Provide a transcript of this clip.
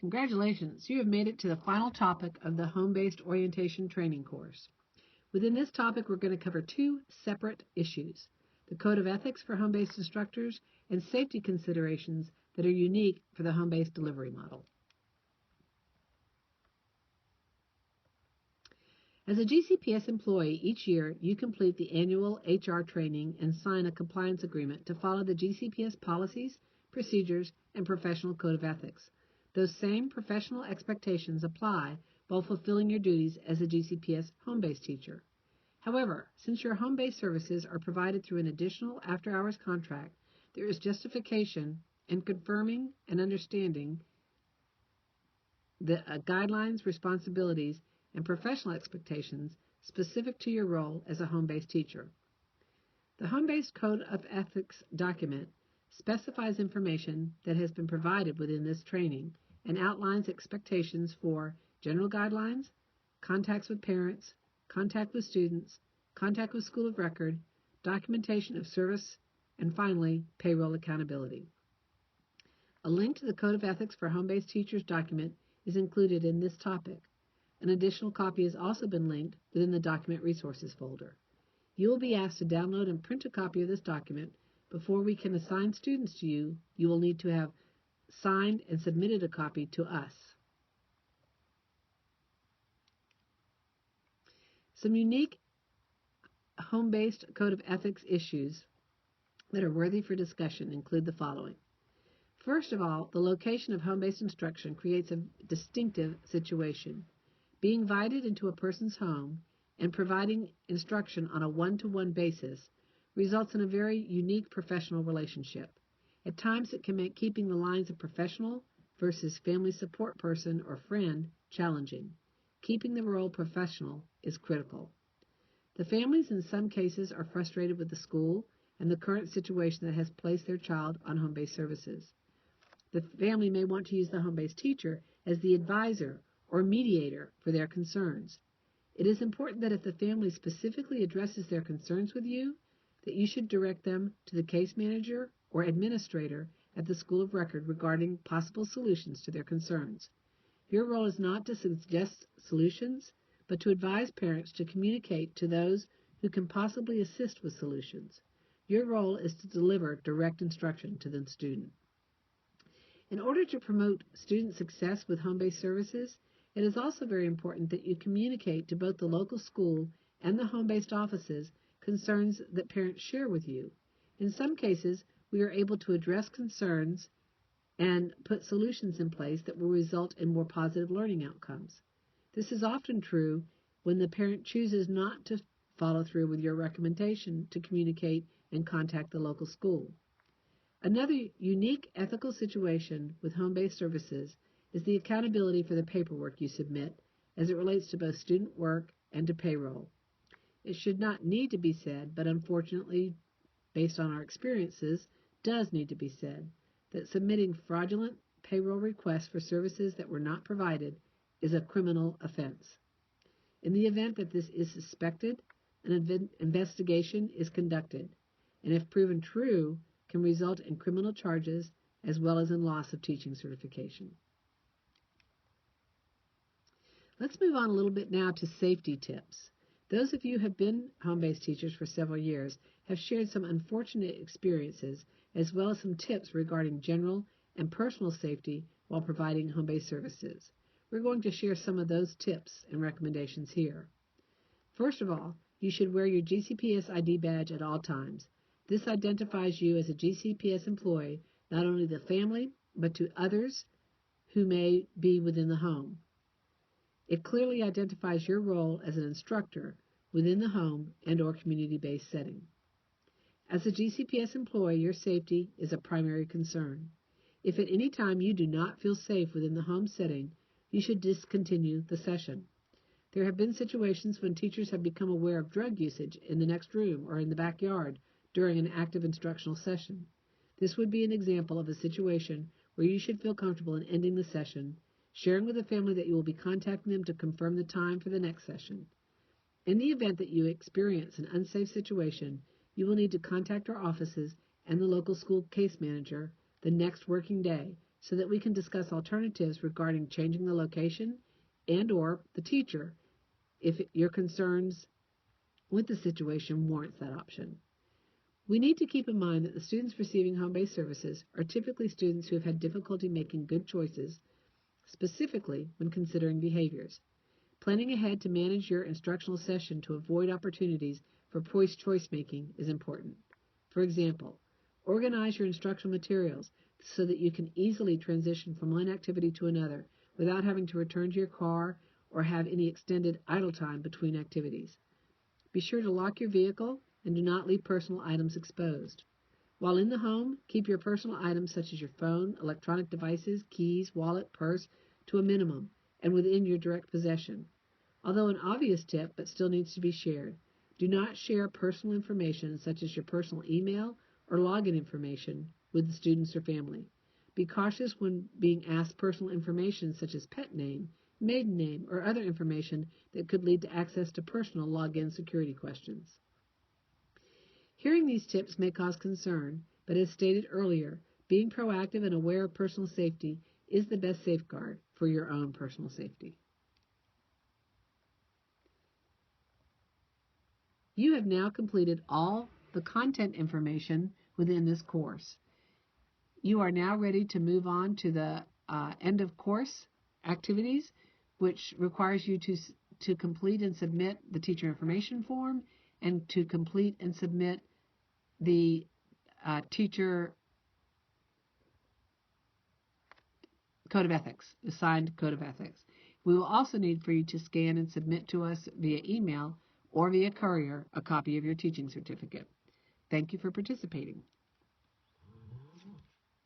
Congratulations, you have made it to the final topic of the Home-Based Orientation Training course. Within this topic, we're going to cover two separate issues: the Code of Ethics for Home-Based Instructors and safety considerations that are unique for the home-based delivery model. As a GCPS employee, each year you complete the annual HR training and sign a compliance agreement to follow the GCPS policies, procedures, and professional code of ethics. Those same professional expectations apply while fulfilling your duties as a GCPS home-based teacher. However, since your home-based services are provided through an additional after-hours contract, there is justification in confirming and understanding the guidelines, responsibilities, and professional expectations specific to your role as a home-based teacher. The Home-Based Code of Ethics document specifies information that has been provided within this training and outlines expectations for general guidelines, contacts with parents, contact with students, contact with school of record, documentation of service, and finally, payroll accountability. A link to the Code of Ethics for Home-Based Teachers document is included in this topic. An additional copy has also been linked within the Document Resources folder. You will be asked to download and print a copy of this document. Before we can assign students to you, you will need to have signed and submitted a copy to us. Some unique home-based Code of Ethics issues that are worthy for discussion include the following. First of all, the location of home-based instruction creates a distinctive situation. Being invited into a person's home and providing instruction on a one-to-one basis results in a very unique professional relationship. At times, it can make keeping the lines of professional versus family support person or friend challenging. Keeping the role professional is critical. The families in some cases are frustrated with the school and the current situation that has placed their child on home-based services. The family may want to use the home-based teacher as the advisor or mediator for their concerns. It is important that if the family specifically addresses their concerns with you, that you should direct them to the case manager or administrator at the school of record regarding possible solutions to their concerns. Your role is not to suggest solutions, but to advise parents to communicate to those who can possibly assist with solutions. Your role is to deliver direct instruction to the student. In order to promote student success with home-based services, it is also very important that you communicate to both the local school and the home-based offices concerns that parents share with you. In some cases, we are able to address concerns and put solutions in place that will result in more positive learning outcomes. This is often true when the parent chooses not to follow through with your recommendation to communicate and contact the local school. Another unique ethical situation with home-based services is the accountability for the paperwork you submit as it relates to both student work and to payroll. It should not need to be said, but unfortunately, based on our experiences, does need to be said, that submitting fraudulent payroll requests for services that were not provided is a criminal offense. In the event that this is suspected, an investigation is conducted, and if proven true, can result in criminal charges as well as in loss of teaching certification. Let's move on a little bit now to safety tips. Those of you who have been home-based teachers for several years have shared some unfortunate experiences as well as some tips regarding general and personal safety while providing home-based services. We're going to share some of those tips and recommendations here. First of all, you should wear your GCPS ID badge at all times. This identifies you as a GCPS employee, not only to the family, but to others who may be within the home. It clearly identifies your role as an instructor within the home and or community-based setting. As a GCPS employee, your safety is a primary concern. If at any time you do not feel safe within the home setting, you should discontinue the session. There have been situations when teachers have become aware of drug usage in the next room or in the backyard during an active instructional session. This would be an example of a situation where you should feel comfortable in ending the session, sharing with the family that you will be contacting them to confirm the time for the next session. In the event that you experience an unsafe situation, you will need to contact our offices and the local school case manager the next working day so that we can discuss alternatives regarding changing the location and/or the teacher if your concerns with the situation warrants that option. We need to keep in mind that the students receiving home-based services are typically students who have had difficulty making good choices, specifically when considering behaviors. Planning ahead to manage your instructional session to avoid opportunities for poor choice making is important. For example, organize your instructional materials so that you can easily transition from one activity to another without having to return to your car or have any extended idle time between activities. Be sure to lock your vehicle and do not leave personal items exposed. While in the home, keep your personal items such as your phone, electronic devices, keys, wallet, purse to a minimum and within your direct possession. Although an obvious tip, but still needs to be shared, do not share personal information such as your personal email or login information with the students or family. Be cautious when being asked personal information such as pet name, maiden name, or other information that could lead to access to personal login security questions. Hearing these tips may cause concern, but as stated earlier, being proactive and aware of personal safety is the best safeguard for your own personal safety. You have now completed all the content information within this course. You are now ready to move on to the end of course activities, which requires you to complete and submit the teacher information form and to complete and submit the teacher code of ethics, the signed code of ethics. We will also need for you to scan and submit to us via email or via courier a copy of your teaching certificate. Thank you for participating.